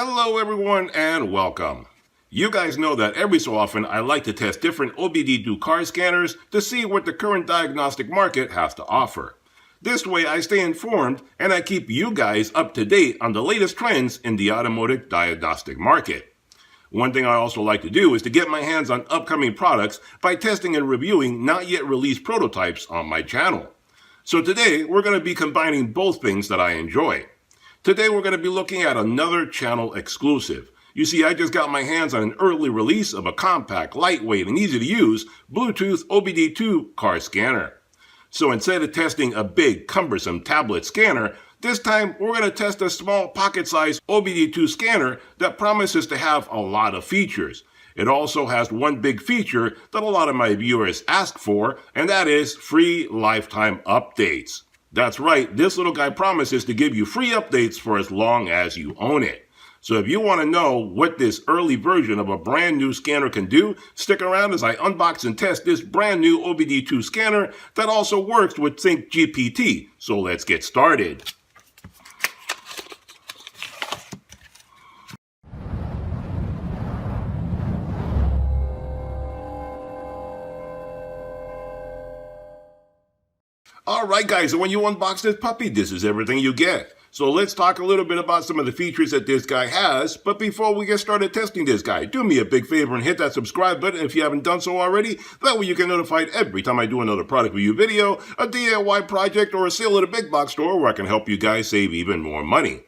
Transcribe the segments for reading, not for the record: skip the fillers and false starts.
Hello everyone and welcome. You guys know that every so often I like to test different OBD2 car scanners to see what the current diagnostic market has to offer. This way I stay informed and I keep you guys up to date on the latest trends in the automotive diagnostic market. One thing I also like to do is to get my hands on upcoming products by testing and reviewing not yet released prototypes on my channel. So today we're going to be combining both things that I enjoy. Today we're going to be looking at another channel exclusive. You see, I just got my hands on an early release of a compact, lightweight, and easy to use Bluetooth OBD2 car scanner. So instead of testing a big, cumbersome tablet scanner, this time we're going to test a small pocket-sized OBD2 scanner that promises to have a lot of features. It also has one big feature that a lot of my viewers ask for, and that is free lifetime updates. That's right, this little guy promises to give you free updates for as long as you own it. So if you want to know what this early version of a brand new scanner can do, stick around as I unbox and test this brand new OBD2 scanner that also works with SyncGPT. So let's get started. Alright guys, so when you unbox this puppy, this is everything you get. So let's talk a little bit about some of the features that this guy has, but before we get started testing this guy, do me a big favor and hit that subscribe button if you haven't done so already. That way you get notified every time I do another product review video, a DIY project, or a sale at a big box store where I can help you guys save even more money.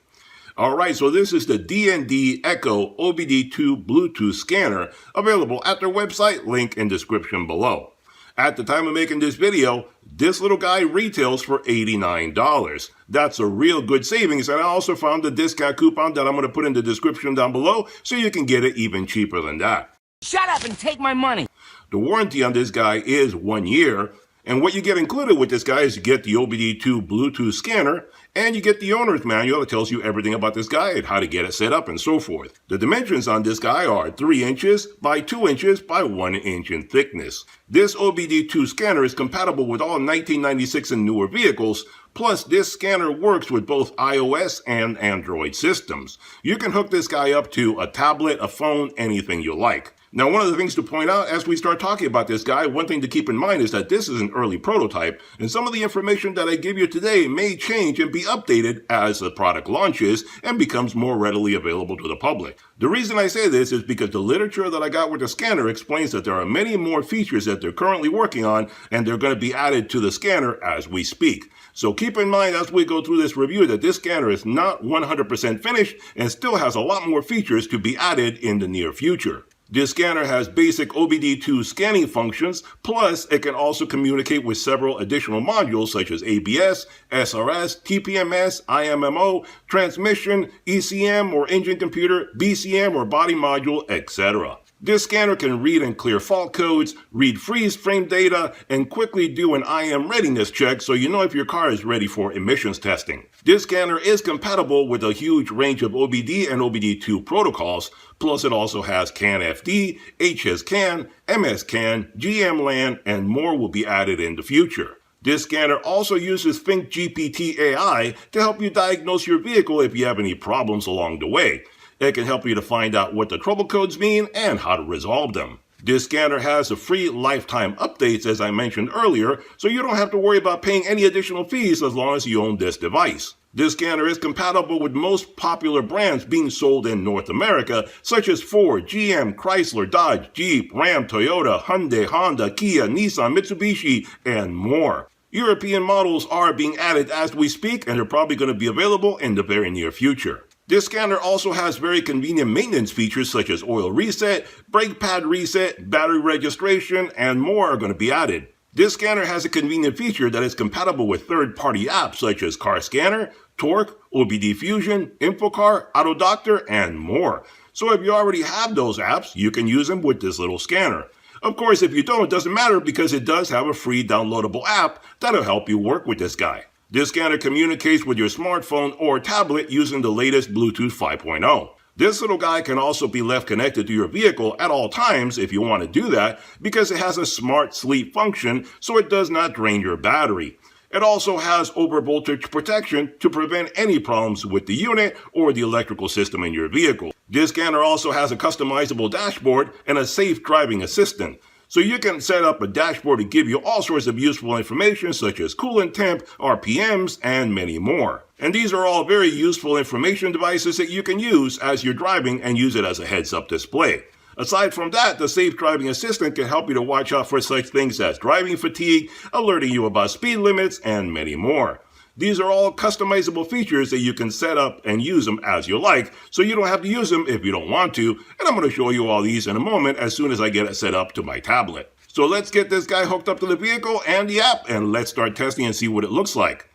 Alright, so this is the D&D Echo OBD2 Bluetooth scanner, available at their website, link in description below. At the time of making this video, this little guy retails for $89. That's a real good savings, and I also found a discount coupon that I'm going to put in the description down below so you can get it even cheaper than that. Shut up and take my money! The warranty on this guy is 1 year, and what you get included with this guy is you get the OBD2 Bluetooth scanner, and you get the owner's manual that tells you everything about this guy and how to get it set up and so forth. The dimensions on this guy are 3 inches by 2 inches by 1 inch in thickness. This OBD2 scanner is compatible with all 1996 and newer vehicles, plus this scanner works with both iOS and Android systems. You can hook this guy up to a tablet, a phone, anything you like. Now, one of the things to point out as we start talking about this guy, one thing to keep in mind is that this is an early prototype, and some of the information that I give you today may change and be updated as the product launches and becomes more readily available to the public. The reason I say this is because the literature that I got with the scanner explains that there are many more features that they're currently working on, and they're going to be added to the scanner as we speak. So keep in mind as we go through this review that this scanner is not 100% finished and still has a lot more features to be added in the near future. This scanner has basic OBD2 scanning functions, plus it can also communicate with several additional modules such as ABS, SRS, TPMS, IMMO, transmission, ECM or engine computer, BCM or body module, etc. This scanner can read and clear fault codes, read freeze frame data, and quickly do an IM readiness check so you know if your car is ready for emissions testing. This scanner is compatible with a huge range of OBD and OBD2 protocols, plus it also has CAN-FD, HS-CAN, MS-CAN, GM-LAN, and more will be added in the future. This scanner also uses SyncGPT AI to help you diagnose your vehicle if you have any problems along the way. It can help you to find out what the trouble codes mean and how to resolve them. This scanner has a free lifetime updates as I mentioned earlier, so you don't have to worry about paying any additional fees as long as you own this device. This scanner is compatible with most popular brands being sold in North America, such as Ford, GM, Chrysler, Dodge, Jeep, Ram, Toyota, Hyundai, Honda, Kia, Nissan, Mitsubishi, and more. European models are being added as we speak, and they're probably going to be available in the very near future. This scanner also has very convenient maintenance features such as oil reset, brake pad reset, battery registration, and more are going to be added. This scanner has a convenient feature that is compatible with third-party apps such as Car Scanner, Torque, OBD Fusion, InfoCar, AutoDoctor, and more. So if you already have those apps, you can use them with this little scanner. Of course, if you don't, it doesn't matter because it does have a free downloadable app that'll help you work with this guy. This scanner communicates with your smartphone or tablet using the latest Bluetooth 5.0. This little guy can also be left connected to your vehicle at all times if you want to do that because it has a smart sleep function so it does not drain your battery. It also has overvoltage protection to prevent any problems with the unit or the electrical system in your vehicle. This scanner also has a customizable dashboard and a safe driving assistant. So you can set up a dashboard to give you all sorts of useful information such as coolant temp, RPMs, and many more. And these are all very useful information devices that you can use as you're driving and use it as a heads-up display. Aside from that, the Safe Driving Assistant can help you to watch out for such things as driving fatigue, alerting you about speed limits, and many more. These are all customizable features that you can set up and use them as you like, so you don't have to use them if you don't want to, and I'm going to show you all these in a moment as soon as I get it set up to my tablet. So let's get this guy hooked up to the vehicle and the app, and let's start testing and see what it looks like.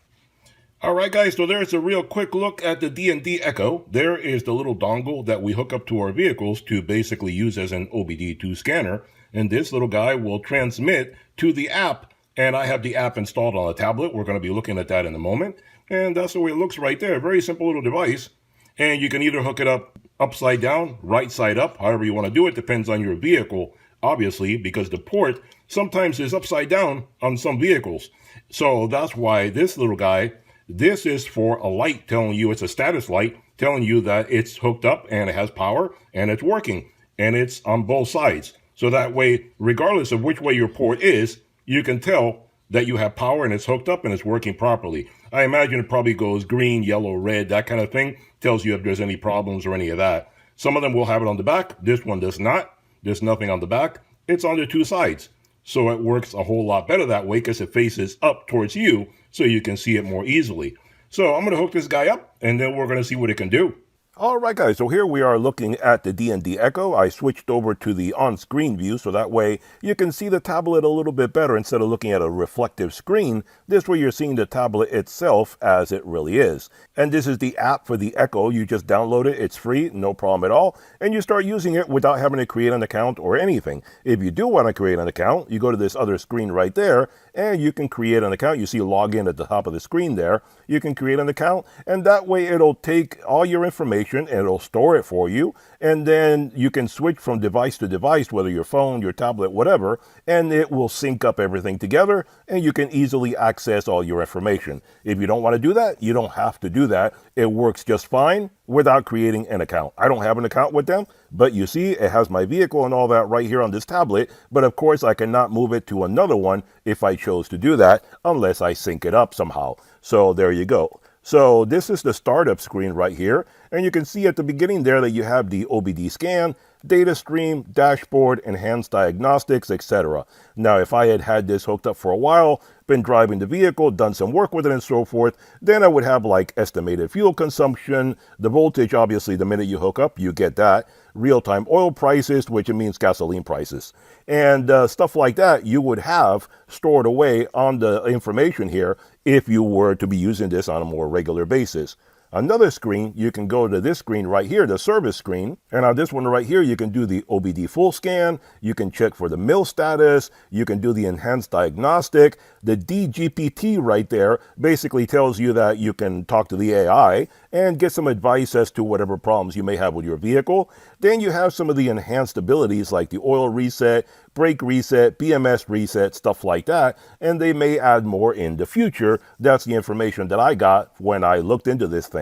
Alright guys, so there's a real quick look at the D&D Echo. There is the little dongle that we hook up to our vehicles to basically use as an OBD2 scanner, and this little guy will transmit to the app. And I have the app installed on a tablet. We're going to be looking at that in a moment. And that's the way it looks right there. Very simple little device. And you can either hook it up upside down, right side up, however you want to do it. Depends on your vehicle, obviously, because the port sometimes is upside down on some vehicles. So that's why this little guy, this is for a light telling you, it's a status light, telling you that it's hooked up and it has power and it's working. And it's on both sides. So that way, regardless of which way your port is, you can tell that you have power and it's hooked up and it's working properly. I imagine it probably goes green, yellow, red, that kind of thing. Tells you if there's any problems or any of that. Some of them will have it on the back. This one does not. There's nothing on the back. It's on the two sides. So it works a whole lot better that way because it faces up towards you so you can see it more easily. So I'm going to hook this guy up and then we're going to see what it can do. Alright guys, so here we are looking at the D&D Echo. I switched over to the on-screen view so that way you can see the tablet a little bit better instead of looking at a reflective screen. This way you're seeing the tablet itself as it really is. And this is the app for the Echo. You just download it, it's free, no problem at all. And you start using it without having to create an account or anything. If you do want to create an account, you go to this other screen right there and you can create an account. You see login at the top of the screen there. You can create an account and that way it'll take all your information and it'll store it for you, and then you can switch from device to device, whether your phone, your tablet, whatever, and it will sync up everything together and you can easily access all your information. If you don't want to do that, you don't have to do that. It works just fine without creating an account. I don't have an account with them, but you see it has my vehicle and all that right here on this tablet, but of course I cannot move it to another one if I chose to do that unless I sync it up somehow. So there you go. So this is the startup screen right here, and you can see at the beginning there that you have the OBD scan, data stream, dashboard, enhanced diagnostics, etc. Now, if I had had this hooked up for a while, been driving the vehicle, done some work with it and so forth, then I would have like estimated fuel consumption, the voltage, obviously the minute you hook up, you get that, real-time oil prices, which means gasoline prices, and stuff like that you would have stored away on the information here if you were to be using this on a more regular basis. Another screen, you can go to this screen right here, the service screen. And on this one right here, you can do the OBD full scan. You can check for the mill status. You can do the enhanced diagnostic. The DGPT right there basically tells you that you can talk to the AI and get some advice as to whatever problems you may have with your vehicle. Then you have some of the enhanced abilities like the oil reset, brake reset, BMS reset, stuff like that. And they may add more in the future. That's the information that I got when I looked into this thing.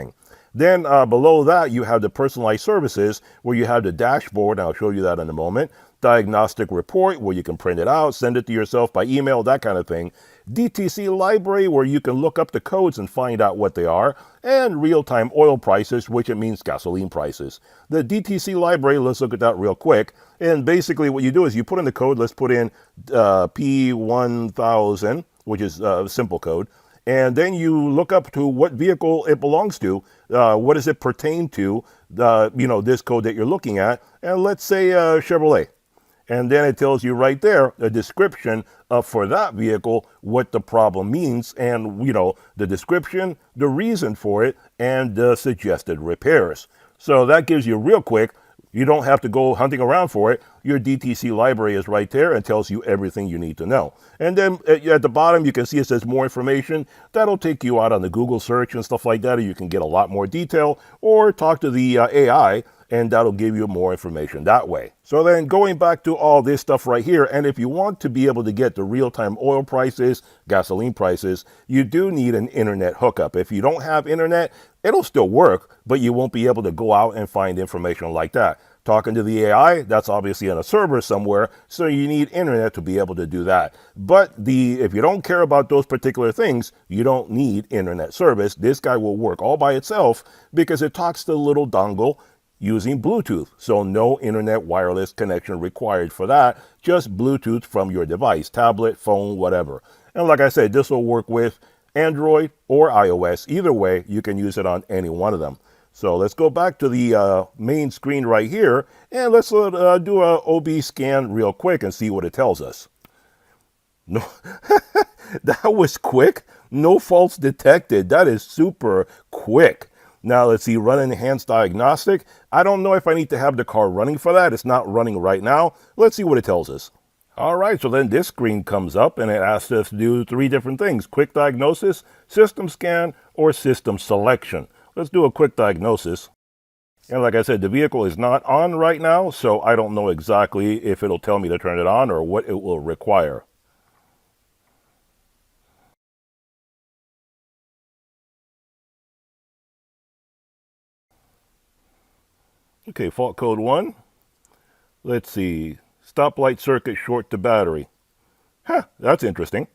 Then below that, you have the personalized services where you have the dashboard. And I'll show you that in a moment. Diagnostic report where you can print it out, send it to yourself by email, that kind of thing. DTC library where you can look up the codes and find out what they are. And real-time oil prices, which it means gasoline prices. The DTC library, let's look at that real quick. And basically what you do is you put in the code. Let's put in P1000, which is a simple code. And then you look up to what vehicle it belongs to. What does it pertain to, this code that you're looking at. And let's say Chevrolet. And then it tells you right there a description of for that vehicle what the problem means and, the description, the reason for it, and the suggested repairs. So that gives you real quick. You don't have to go hunting around for it. your DTC library is right there and tells you everything you need to know. And then at the bottom, you can see it says more information. That'll take you out on the Google search and stuff like that, or you can get a lot more detail, or talk to the AI, and that'll give you more information that way. So then going back to all this stuff right here, and if you want to be able to get the real-time oil prices, gasoline prices, you do need an internet hookup. If you don't have internet, it'll still work, but you won't be able to go out and find information like that. Talking to the AI, that's obviously on a server somewhere, so you need internet to be able to do that. But if you don't care about those particular things, you don't need internet service. This guy will work all by itself because it talks to the little dongle using Bluetooth. So no internet wireless connection required for that, just Bluetooth from your device, tablet, phone, whatever. And like I said, this will work with Android or iOS. Either way, you can use it on any one of them. So let's go back to the main screen right here, and let's do a OB scan real quick and see what it tells us. No, that was quick. No faults detected. That is super quick. Now let's see, run enhanced diagnostic. I don't know if I need to have the car running for that. It's not running right now. Let's see what it tells us. All right, so then this screen comes up and it asks us to do 3 different things: quick diagnosis, system scan, or system selection. Let's do a quick diagnosis. And like I said, the vehicle is not on right now, so I don't know exactly if it'll tell me to turn it on or what it will require. Okay, fault code 1. Let's see. Stoplight circuit short to battery. Huh, that's interesting.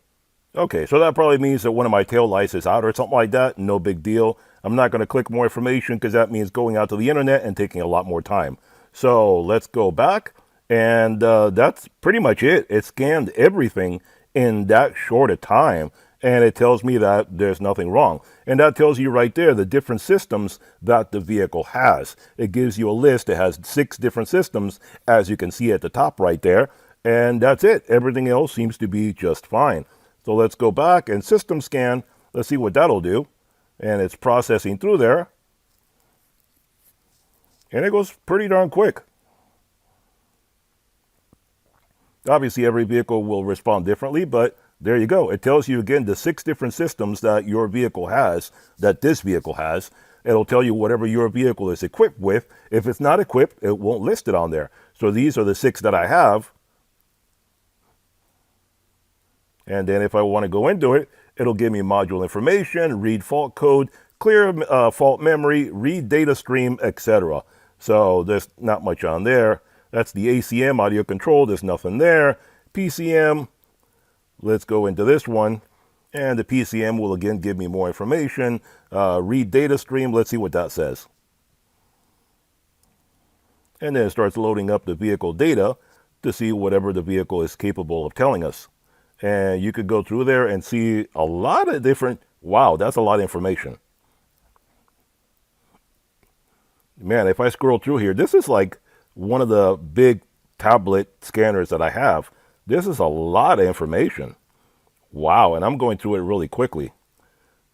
Okay, so that probably means that one of my tail lights is out or something like that. No big deal. I'm not going to click more information because that means going out to the internet and taking a lot more time. So let's go back, and that's pretty much it. It scanned everything in that short a time, and it tells me that there's nothing wrong. And that tells you right there the different systems that the vehicle has. It gives you a list. It has 6 different systems, as you can see at the top right there. And that's it. Everything else seems to be just fine. So let's go back and system scan. Let's see what that'll do. And it's processing through there. And it goes pretty darn quick. Obviously, every vehicle will respond differently, but there you go. It tells you, again, the 6 different systems that your vehicle has, that this vehicle has. It'll tell you whatever your vehicle is equipped with. If it's not equipped, it won't list it on there. So these are the 6 that I have. And then if I want to go into it, it'll give me module information, read fault code, clear fault memory, read data stream, etc. So there's not much on there. That's the ACM, audio control. There's nothing there. PCM. Let's go into this one. And the PCM will again give me more information. Read data stream. Let's see what that says. And then it starts loading up the vehicle data to see whatever the vehicle is capable of telling us. And you could go through there and see a lot of different, wow, that's a lot of information. Man, if I scroll through here, this is like one of the big tablet scanners that I have. This is a lot of information. Wow, and I'm going through it really quickly.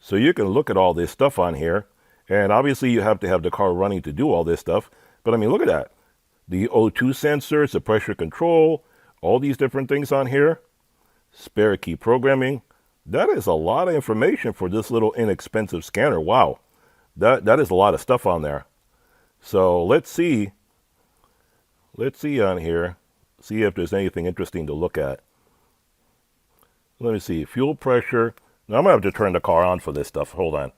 So you can look at all this stuff on here. And obviously you have to have the car running to do all this stuff. But I mean, look at that. The O2 sensors, the pressure control, all these different things on here. Spare key programming. That is a lot of information for this little inexpensive scanner. Wow. That is a lot of stuff on there. So let's see. Let's see on here. See if there's anything interesting to look at. Let me see. Fuel pressure. Now I'm going to have to turn the car on for this stuff. Hold on.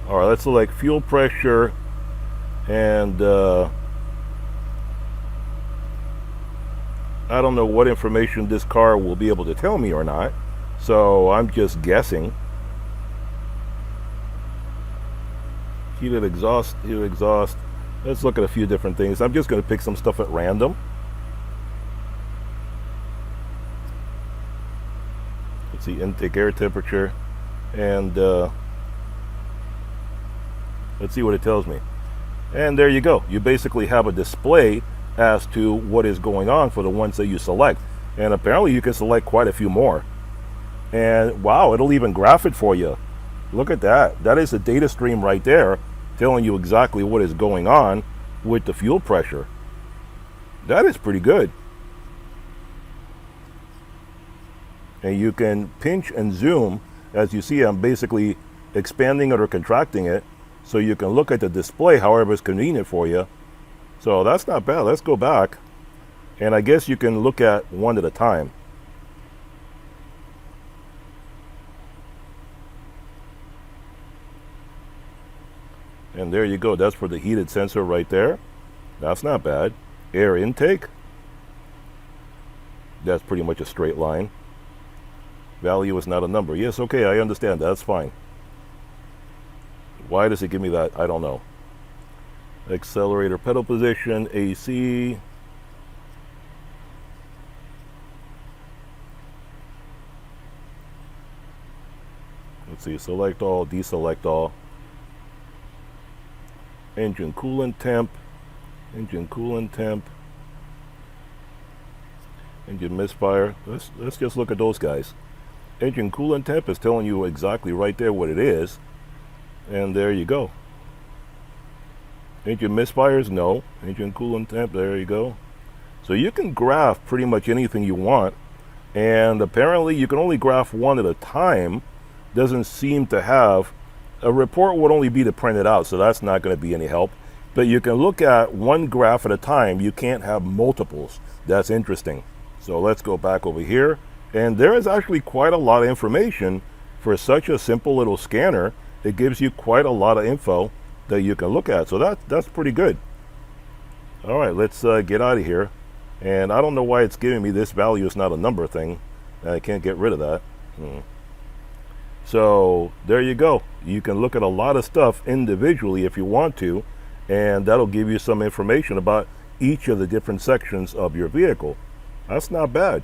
All right, let's select fuel pressure. And I don't know what information this car will be able to tell me or not. So I'm just guessing. Heated exhaust, heated exhaust. Let's look at a few different things. I'm just going to pick some stuff at random. Let's see, intake air temperature. And let's see what it tells me. And there you go. You basically have a display as to what is going on for the ones that you select. And apparently you can select quite a few more. And wow, it'll even graph it for you. Look at that. That is a data stream right there telling you exactly what is going on with the fuel pressure. That is pretty good. And you can pinch and zoom. As you see, I'm basically expanding it or contracting it so you can look at the display however is convenient for you. So that's not bad. Let's go back. And I guess you can look at one at a time. And there you go. That's for the heated sensor right there. That's not bad. Air intake. That's pretty much a straight line. Value is not a number. Yes, okay, I understand. That's fine. Why does it give me that? I don't know. Accelerator pedal position, AC. Let's see, select all, deselect all. Engine coolant temp, engine coolant temp, engine misfire. Let's just look at those guys. Engine coolant temp is telling you exactly right there what it is, and there you go. Engine misfires, no. Engine coolant temp, there you go. So you can graph pretty much anything you want, and apparently you can only graph one at a time. Doesn't seem to have a report would only be to print it out, so that's not going to be any help. But you can look at one graph at a time. You can't have multiples. That's interesting. So let's go back over here. And there is actually quite a lot of information for such a simple little scanner. It gives you quite a lot of info that you can look at. So that's pretty good. All right, let's get out of here. And I don't know why it's giving me this value is not a number thing. I can't get rid of that. So there you go. You can look at a lot of stuff individually if you want to, and that'll give you some information about each of the different sections of your vehicle. That's not bad.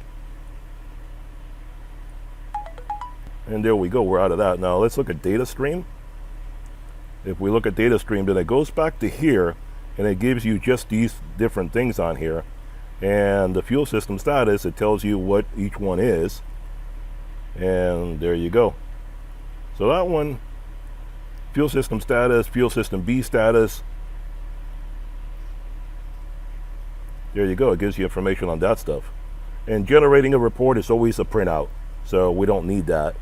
And there we go, we're out of that. Now let's look at data stream. If we look at data stream, then it goes back to here, and it gives you just these different things on here. And the fuel system status, it tells you what each one is. And there you go. So that one, fuel system status, fuel system B status. There you go, it gives you information on that stuff. And generating a report is always a printout, so we don't need that.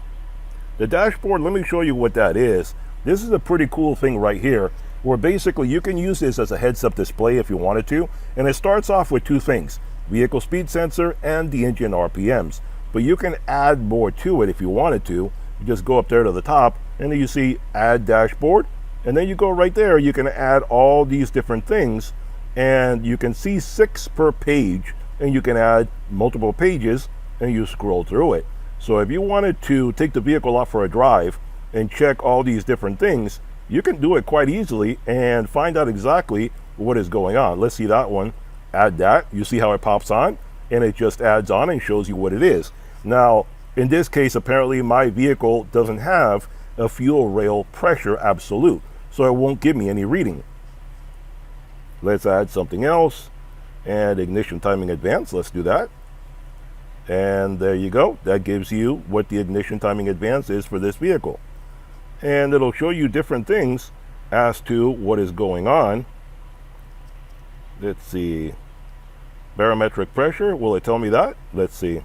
The dashboard, let me show you what that is. This is a pretty cool thing right here, where basically you can use this as a heads-up display if you wanted to. And it starts off with two things, vehicle speed sensor and the engine RPMs. But you can add more to it if you wanted to. You just go up there to the top, and then you see add dashboard, and then you go right there. You can add all these different things, and you can see 6 per page, and you can add multiple pages, and you scroll through it. So if you wanted to take the vehicle out for a drive and check all these different things, you can do it quite easily and find out exactly what is going on. Let's see that one. Add that. You see how it pops on, and it just adds on and shows you what it is. Now, in this case, apparently my vehicle doesn't have a fuel rail pressure absolute, so it won't give me any reading. Let's add something else. And ignition timing advance. Let's do that. And there you go. That gives you what the ignition timing advance is for this vehicle. And it'll show you different things as to what is going on. Let's see. Barometric pressure. Will it tell me that? Let's see.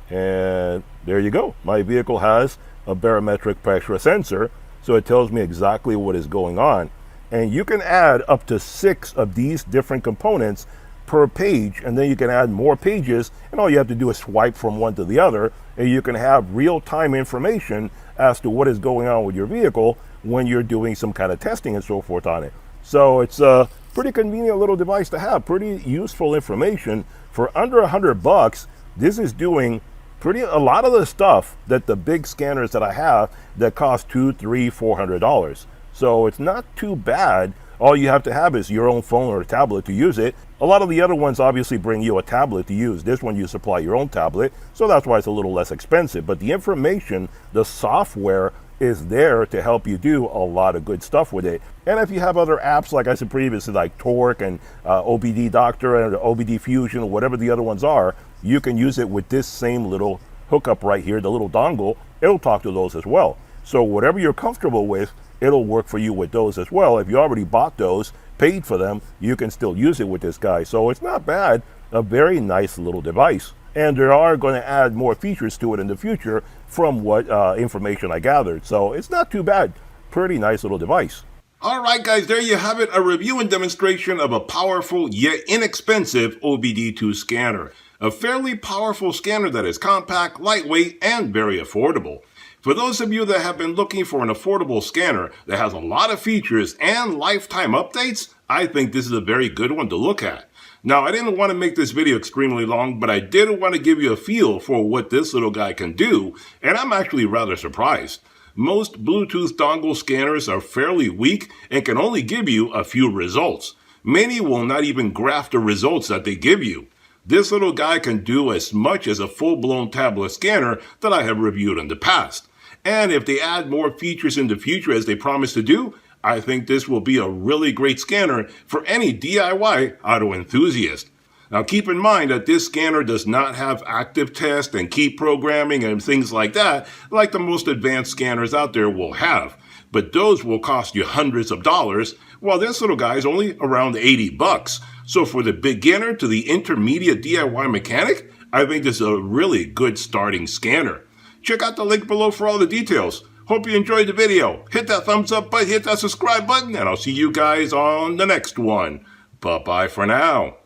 And there you go. My vehicle has a barometric pressure sensor, so it tells me exactly what is going on. And you can add up to 6 of these different components per page, and then you can add more pages, and all you have to do is swipe from one to the other, and you can have real-time information as to what is going on with your vehicle when you're doing some kind of testing and so forth on it. So it's a pretty convenient little device to have, pretty useful information. For under $100, this is doing a lot of the stuff that the big scanners that I have that cost $200, $300, $400. So it's not too bad. All you have to have is your own phone or a tablet to use it. A lot of the other ones obviously bring you a tablet to use. This one you supply your own tablet, so that's why it's a little less expensive. But the information, the software is there to help you do a lot of good stuff with it. And if you have other apps, like I said previously, like Torque and OBD Doctor and OBD Fusion, or whatever the other ones are, you can use it with this same little hookup right here, the little dongle. It'll talk to those as well. So whatever you're comfortable with, it'll work for you with those as well. If you already bought those, paid for them, you can still use it with this guy. So it's not bad. A very nice little device. And they are going to add more features to it in the future from what information I gathered. So it's not too bad. Pretty nice little device. Alright guys, there you have it, a review and demonstration of a powerful yet inexpensive OBD2 scanner. A fairly powerful scanner that is compact, lightweight, and very affordable. For those of you that have been looking for an affordable scanner that has a lot of features and lifetime updates, I think this is a very good one to look at. Now, I didn't want to make this video extremely long, but I did want to give you a feel for what this little guy can do, and I'm actually rather surprised. Most Bluetooth dongle scanners are fairly weak and can only give you a few results. Many will not even graph the results that they give you. This little guy can do as much as a full-blown tablet scanner that I have reviewed in the past. And if they add more features in the future as they promise to do, I think this will be a really great scanner for any DIY auto enthusiast. Now keep in mind that this scanner does not have active test and key programming and things like that, like the most advanced scanners out there will have. But those will cost you hundreds of dollars, while this little guy is only around 80 bucks. So for the beginner to the intermediate DIY mechanic, I think this is a really good starting scanner. Check out the link below for all the details. Hope you enjoyed the video. Hit that thumbs up button, hit that subscribe button, and I'll see you guys on the next one. Bye-bye for now.